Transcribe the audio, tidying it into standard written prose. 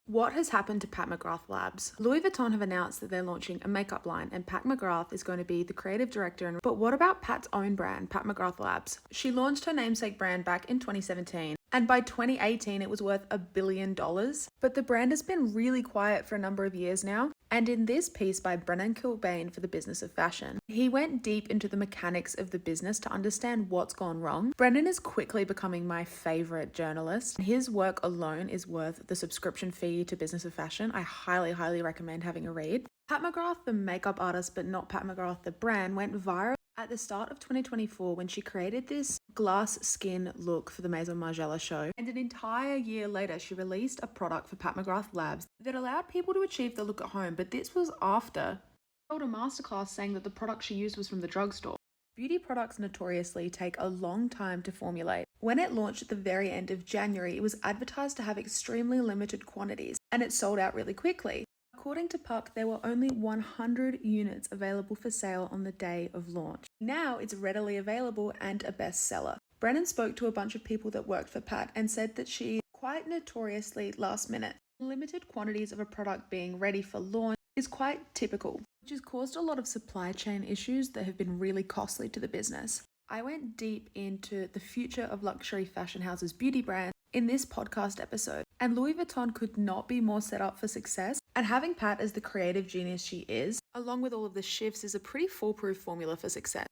What has happened to Pat McGrath Labs? Louis Vuitton have announced that they're launching a makeup line and Pat McGrath is going to be the creative director. But what about Pat's own brand, Pat McGrath Labs? She launched her namesake brand back in 2017 and by 2018 it was worth $1 billion. But the brand has been really quiet for a number of years now. And in this piece by Brennan Kilbane for the Business of Fashion, he went deep into the mechanics of the business to understand what's gone wrong. Brennan is quickly becoming my favorite journalist. His work alone is worth the subscription fee to Business of Fashion. I highly recommend having a read. Pat McGrath, the makeup artist, but not Pat McGrath, the brand, went viral at the start of 2024 when she created this glass skin look for the Maison Margiela show. And an entire year later, she released a product for Pat McGrath Labs that allowed people to achieve the look at home. But this was after she held a masterclass saying that the product she used was from the drugstore. Beauty products notoriously take a long time to formulate. When it launched at the very end of January, it was advertised to have extremely limited quantities, and it sold out really quickly. According to Puck, there were only 100 units available for sale on the day of launch. Now it's readily available and a bestseller. Brennan spoke to a bunch of people that worked for Pat and said that she quite notoriously last minute. Limited quantities of a product being ready for launch is quite typical, which has caused a lot of supply chain issues that have been really costly to the business. I went deep into the future of luxury fashion houses' beauty brands in this podcast episode, and Louis Vuitton could not be more set up for success. And having Pat as the creative genius she is, along with all of the shifts, is a pretty foolproof formula for success.